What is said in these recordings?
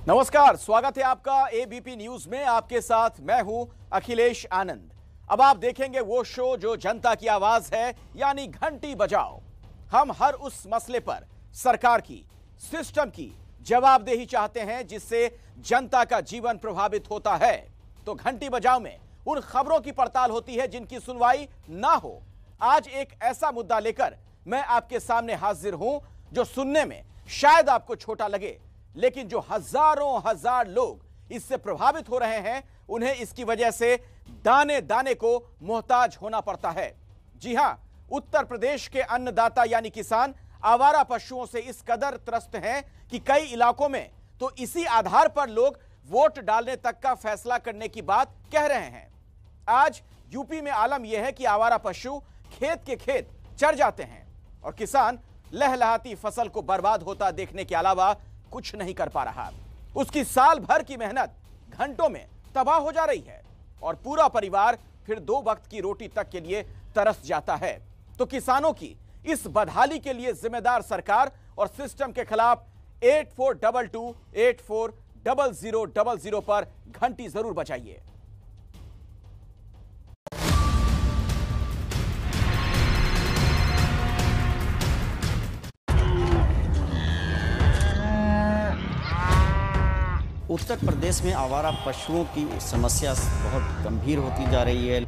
नमस्कार, स्वागत है आपका एबीपी न्यूज में। आपके साथ मैं हूं अखिलेश आनंद। अब आप देखेंगे वो शो जो जनता की आवाज है, यानी घंटी बजाओ। हम हर उस मसले पर सरकार की, सिस्टम की जवाबदेही चाहते हैं जिससे जनता का जीवन प्रभावित होता है। तो घंटी बजाओ में उन खबरों की पड़ताल होती है जिनकी सुनवाई ना हो। आज एक ऐसा मुद्दा लेकर मैं आपके सामने हाजिर हूं जो सुनने में शायद आपको छोटा लगे, लेकिन जो हजारों हजार लोग इससे प्रभावित हो रहे हैं, उन्हें इसकी वजह से दाने दाने को मोहताज होना पड़ता है। जी हां, उत्तर प्रदेश के अन्नदाता यानी किसान आवारा पशुओं से इस कदर त्रस्त हैं कि कई इलाकों में तो इसी आधार पर लोग वोट डालने तक का फैसला करने की बात कह रहे हैं। आज यूपी में आलम यह है कि आवारा पशु खेत के खेत चर जाते हैं और किसान लहलहाती फसल को बर्बाद होता देखने के अलावा कुछ नहीं कर पा रहा। उसकी साल भर की मेहनत घंटों में तबाह हो जा रही है और पूरा परिवार फिर 2 वक्त की रोटी तक के लिए तरस जाता है। तो किसानों की इस बदहाली के लिए जिम्मेदार सरकार और सिस्टम के खिलाफ 8422 840000 पर घंटी जरूर बजाइए। उत्तर प्रदेश में आवारा पशुओं की समस्या बहुत गंभीर होती जा रही है।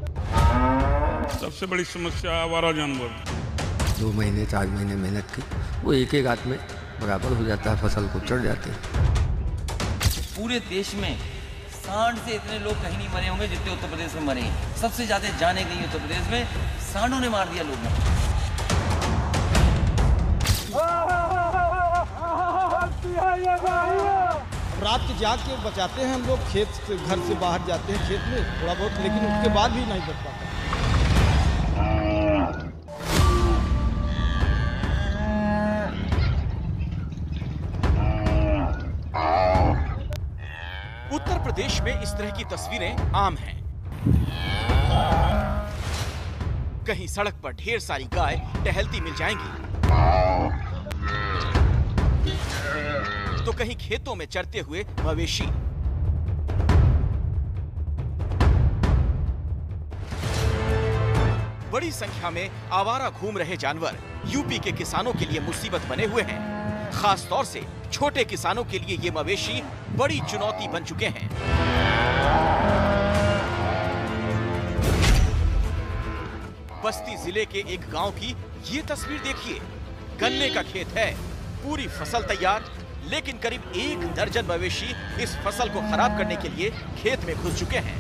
सबसे बड़ी समस्या आवारा जानवर। 2 महीने 4 महीने मेहनत की, वो एक हाथ में बराबर हो जाता है, फसल को चढ़ जाते हैं। पूरे देश में सांड से इतने लोग कहीं नहीं मरे होंगे जितने उत्तर प्रदेश में मरे हैं। सबसे ज्यादा जाने गई उत्तर प्रदेश में, सांडों ने मार दिया लोगों को। रात के जाग के बचाते हैं हम लोग, खेत से घर से बाहर जाते हैं खेत में थोड़ा बहुत, लेकिन उसके बाद भी नहीं बच पाता। उत्तर प्रदेश में इस तरह की तस्वीरें आम हैं। कहीं सड़क पर ढेर सारी गाय टहलती मिल जाएंगी, तो कहीं खेतों में चरते हुए मवेशी। बड़ी संख्या में आवारा घूम रहे जानवर यूपी के किसानों के लिए मुसीबत बने हुए हैं। खास तौर से छोटे किसानों के लिए ये मवेशी बड़ी चुनौती बन चुके हैं। बस्ती जिले के एक गांव की ये तस्वीर देखिए। गन्ने का खेत है, पूरी फसल तैयार, लेकिन करीब 1 दर्जन मवेशी इस फसल को खराब करने के लिए खेत में घुस चुके हैं।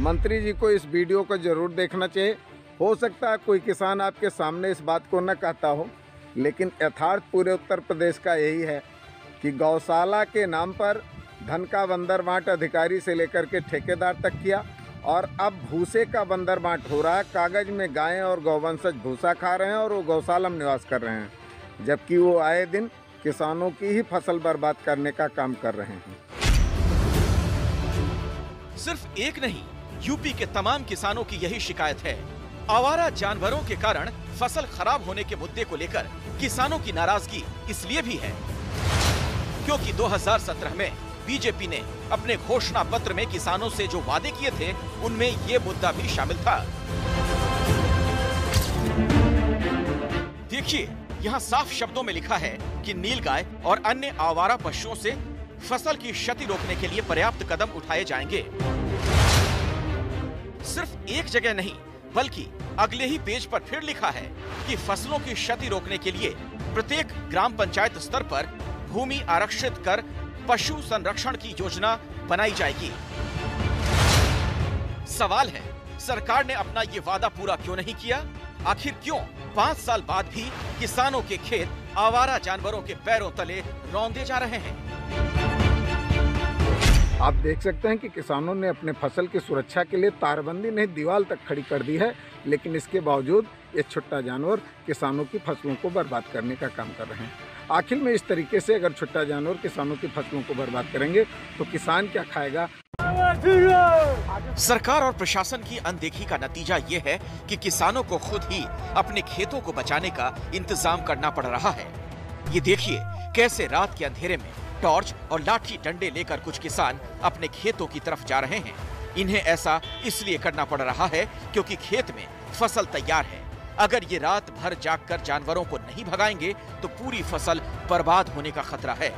मंत्री जी को इस वीडियो को जरूर देखना चाहिए। हो सकता है कोई किसान आपके सामने इस बात को न कहता हो, लेकिन यथार्थ पूरे उत्तर प्रदेश का यही है कि गौशाला के नाम पर धन का बंदर बांट अधिकारी से लेकर के ठेकेदार तक किया, और अब भूसे का बंदर बांट हो रहा है। कागज में गायें और गौवंशज भूसा खा रहे हैं और वो गौशाला में निवास कर रहे हैं, जबकि वो आए दिन किसानों की ही फसल बर्बाद करने का काम कर रहे हैं। सिर्फ एक नहीं, यूपी के तमाम किसानों की यही शिकायत है। आवारा जानवरों के कारण फसल खराब होने के मुद्दे को लेकर किसानों की नाराजगी इसलिए भी है क्योंकि 2017 में बीजेपी ने अपने घोषणा पत्र में किसानों से जो वादे किए थे, उनमें ये मुद्दा भी शामिल था। देखिए, यहाँ साफ शब्दों में लिखा है कि नीलगाय और अन्य आवारा पशुओं से फसल की क्षति रोकने के लिए पर्याप्त कदम उठाए जाएंगे। सिर्फ एक जगह नहीं, बल्कि अगले ही पेज पर फिर लिखा है कि फसलों की क्षति रोकने के लिए प्रत्येक ग्राम पंचायत स्तर पर भूमि आरक्षित कर पशु संरक्षण की योजना बनाई जाएगी। सवाल है, सरकार ने अपना ये वादा पूरा क्यों नहीं किया? आखिर क्यों 5 साल बाद भी किसानों के खेत आवारा जानवरों के पैरों तले रौंदे जा रहे हैं? आप देख सकते हैं कि किसानों ने अपने फसल की सुरक्षा के लिए तारबंदी नहीं, दीवार तक खड़ी कर दी है, लेकिन इसके बावजूद ये छुट्टा जानवर किसानों की फसलों को बर्बाद करने का काम कर रहे हैं। आखिर में इस तरीके से अगर छुट्टा जानवर किसानों की फसलों को बर्बाद करेंगे तो किसान क्या खाएगा? सरकार और प्रशासन की अनदेखी का नतीजा ये है कि किसानों को खुद ही अपने खेतों को बचाने का इंतजाम करना पड़ रहा है। ये देखिए कैसे रात के अंधेरे में टॉर्च और लाठी डंडे लेकर कुछ किसान अपने खेतों की तरफ जा रहे हैं। इन्हें ऐसा इसलिए करना पड़ रहा है क्योंकि खेत में फसल तैयार है। अगर ये रात भर जागकर जानवरों को नहीं भगाएंगे तो पूरी फसल बर्बाद होने का खतरा है।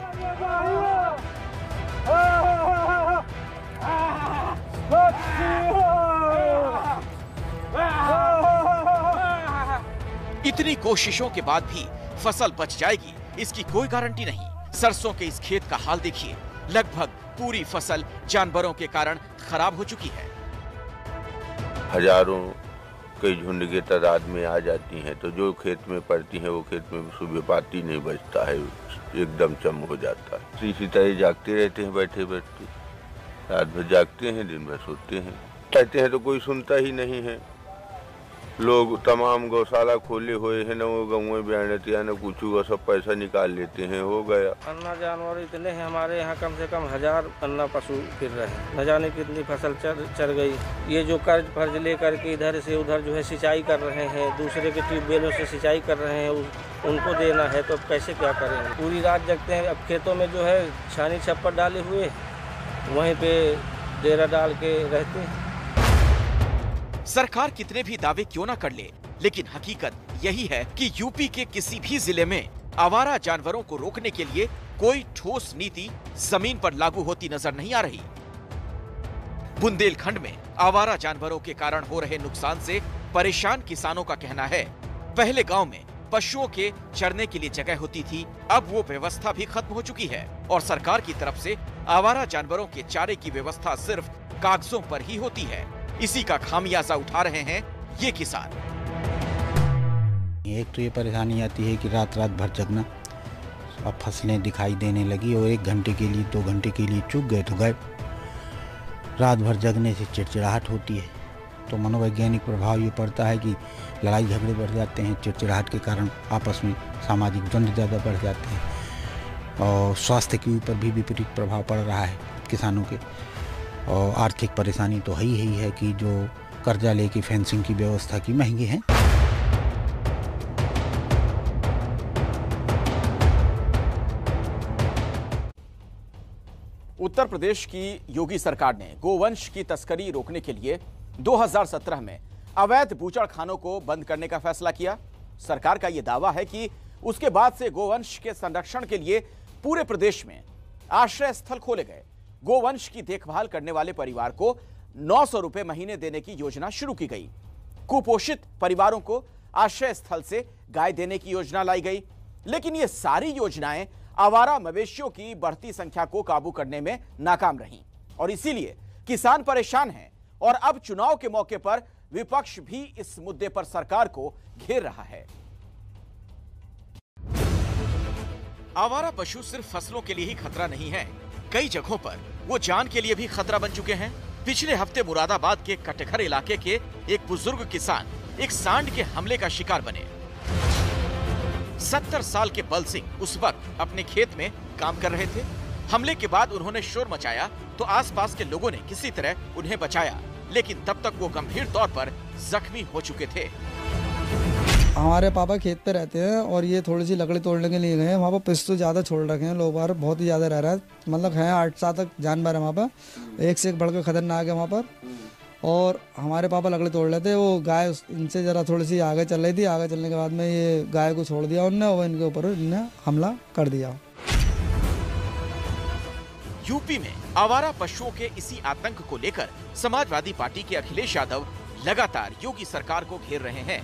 इतनी कोशिशों के बाद भी फसल बच जाएगी इसकी कोई गारंटी नहीं। सरसों के इस खेत का हाल देखिए, लगभग पूरी फसल जानवरों के कारण खराब हो चुकी है। हजारों कई झुंड की तादाद में आ जाती हैं, तो जो खेत में पड़ती हैं वो खेत में सुबह पाती नहीं बचता है, एकदम चम हो जाता है। इसी तरह जागते रहते हैं, बैठे बैठते रात भर जागते हैं, दिन भर सोते हैं। कहते हैं तो कोई सुनता ही नहीं है। लोग तमाम गौशाला खोले हुए हैं, न वो गाँव बयानत या न कुछ, वो सब पैसा निकाल लेते हैं, हो गया। अन्ना जानवर इतने हैं हमारे यहाँ, कम से कम 1000 अन्ना पशु फिर रहे हैं। न जाने कितनी फसल चर गई। ये जो कर्ज फर्ज लेकर के इधर से उधर जो है सिंचाई कर रहे हैं, दूसरे के ट्यूबवेलों से सिंचाई कर रहे हैं, उनको देना है तो कैसे क्या करेंगे। पूरी रात जगते हैं। अब खेतों में जो है छानी छप्पर डाले हुए, वहीं पे डेरा डाल के रहते हैं। सरकार कितने भी दावे क्यों न कर ले, लेकिन हकीकत यही है कि यूपी के किसी भी जिले में आवारा जानवरों को रोकने के लिए कोई ठोस नीति जमीन पर लागू होती नजर नहीं आ रही। बुंदेलखंड में आवारा जानवरों के कारण हो रहे नुकसान से परेशान किसानों का कहना है, पहले गांव में पशुओं के चरने के लिए जगह होती थी, अब वो व्यवस्था भी खत्म हो चुकी है और सरकार की तरफ से आवारा जानवरों के चारे की व्यवस्था सिर्फ कागजों पर ही होती है। इसी का खामियाजा उठा रहे हैं ये किसान। एक तो ये परेशानी आती है कि रात रात भर जगना, अब फसलें दिखाई देने लगी और 1 घंटे के लिए 2 घंटे के लिए चूक गए तो गए। रात भर जगने से चिड़चिड़ाहट होती है, तो मनोवैज्ञानिक प्रभाव ये पड़ता है कि लड़ाई झगड़े बढ़ जाते हैं। चिड़चिड़ाहट के कारण आपस में सामाजिक द्वंद्व ज़्यादा बढ़ जाते हैं और स्वास्थ्य के ऊपर भी विपरीत प्रभाव पड़ रहा है किसानों के। और आर्थिक परेशानी तो ही है कि जो कर्जा लेके फेंसिंग की व्यवस्था की महंगी है। उत्तर प्रदेश की योगी सरकार ने गोवंश की तस्करी रोकने के लिए 2017 में अवैध बूचड़खानों को बंद करने का फैसला किया। सरकार का यह दावा है कि उसके बाद से गोवंश के संरक्षण के लिए पूरे प्रदेश में आश्रय स्थल खोले गए। गोवंश की देखभाल करने वाले परिवार को 900 रुपए महीने देने की योजना शुरू की गई। कुपोषित परिवारों को आश्रय स्थल से गाय देने की योजना लाई गई। लेकिन ये सारी योजनाएं आवारा मवेशियों की बढ़ती संख्या को काबू करने में नाकाम रहीं और इसीलिए किसान परेशान हैं और अब चुनाव के मौके पर विपक्ष भी इस मुद्दे पर सरकार को घेर रहा है। आवारा पशु सिर्फ फसलों के लिए ही खतरा नहीं है, कई जगहों पर वो जान के लिए भी खतरा बन चुके हैं। पिछले हफ्ते मुरादाबाद के कटघर इलाके के एक बुजुर्ग किसान एक सांड के हमले का शिकार बने। 70 साल के बल सिंह उस वक्त अपने खेत में काम कर रहे थे। हमले के बाद उन्होंने शोर मचाया तो आसपास के लोगों ने किसी तरह उन्हें बचाया, लेकिन तब तक वो गंभीर तौर पर जख्मी हो चुके थे। हमारे पापा खेत पे रहते हैं और ये थोड़ी सी लकड़ी तोड़ने के लिए गए हैं। वहाँ पर पिस्तौल ज़्यादा छोड़ रखे हैं, लोग बाहर बहुत ही ज़्यादा रह रहा है, मतलब है 8-7 तक जानवर है वहाँ पर, एक से एक बढ़कर खतरनाक है वहाँ पर। और हमारे पापा लकड़ी तोड़ रहे थे, वो गाय इनसे ज़रा थोड़ी सी आगे चल रही थी। आगे चलने के बाद में ये गाय को छोड़ दिया उनने और इनके ऊपर इन्हें हमला कर दिया। यूपी में आवारा पशुओं के इसी आतंक को लेकर समाजवादी पार्टी के अखिलेश यादव लगातार योगी सरकार को घेर रहे हैं।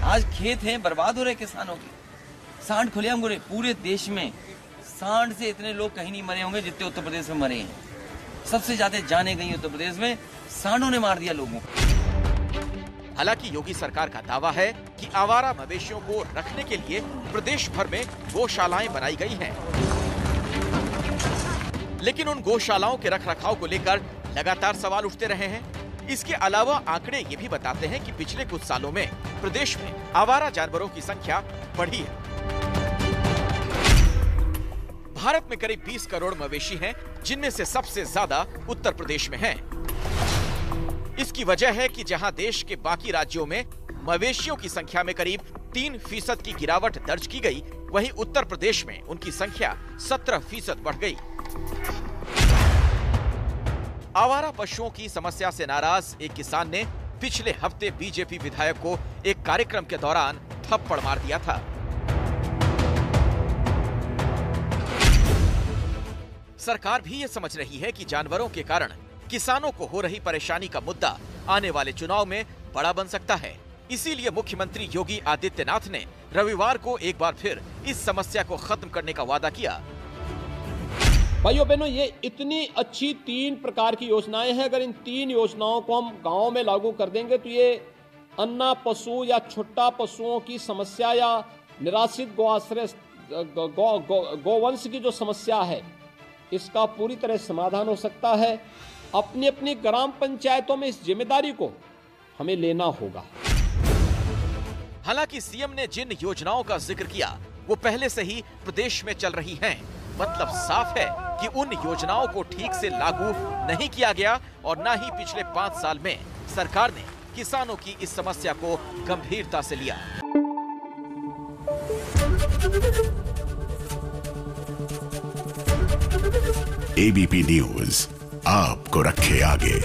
आज खेत हैं बर्बाद हो रहे किसानों के, सांड खुलेआम हो रहे। पूरे देश में सांड से इतने लोग कहीं नहीं मरे होंगे जितने उत्तर प्रदेश में मरे हैं। सबसे ज्यादा जाने गई उत्तर प्रदेश में, सांडों ने मार दिया लोगों को। हालांकि योगी सरकार का दावा है कि आवारा मवेशियों को रखने के लिए प्रदेश भर में गौशालाएं बनाई गई हैं, लेकिन उन गौशालाओं के रखरखाव को लेकर लगातार सवाल उठते रहे हैं। इसके अलावा आंकड़े ये भी बताते हैं कि पिछले कुछ सालों में प्रदेश में आवारा जानवरों की संख्या बढ़ी है। भारत में करीब 20 करोड़ मवेशी हैं, जिनमें से सबसे ज्यादा उत्तर प्रदेश में हैं। इसकी वजह है कि जहां देश के बाकी राज्यों में मवेशियों की संख्या में करीब 3% की गिरावट दर्ज की गई, वहीं उत्तर प्रदेश में उनकी संख्या 17% बढ़ गई। आवारा पशुओं की समस्या से नाराज एक किसान ने पिछले हफ्ते बीजेपी विधायक को एक कार्यक्रम के दौरान थप्पड़ मार दिया था। सरकार भी ये समझ रही है कि जानवरों के कारण किसानों को हो रही परेशानी का मुद्दा आने वाले चुनाव में बड़ा बन सकता है। इसीलिए मुख्यमंत्री योगी आदित्यनाथ ने रविवार को एक बार फिर इस समस्या को खत्म करने का वादा किया। भाइयों बहनों, ये इतनी अच्छी 3 प्रकार की योजनाएं हैं। अगर इन 3 योजनाओं को हम गांव में लागू कर देंगे तो ये अन्ना पशु या छुट्टा पशुओं की समस्या या निराश्रित गौआश्रय गौवंश की जो समस्या है, इसका पूरी तरह समाधान हो सकता है। अपनी अपनी ग्राम पंचायतों में इस जिम्मेदारी को हमें लेना होगा। हालांकि सीएम ने जिन योजनाओं का जिक्र किया वो पहले से ही प्रदेश में चल रही हैं। मतलब साफ है कि उन योजनाओं को ठीक से लागू नहीं किया गया और न ही पिछले 5 साल में सरकार ने किसानों की इस समस्या को गंभीरता से लिया। एबीपी न्यूज आपको रखे आगे।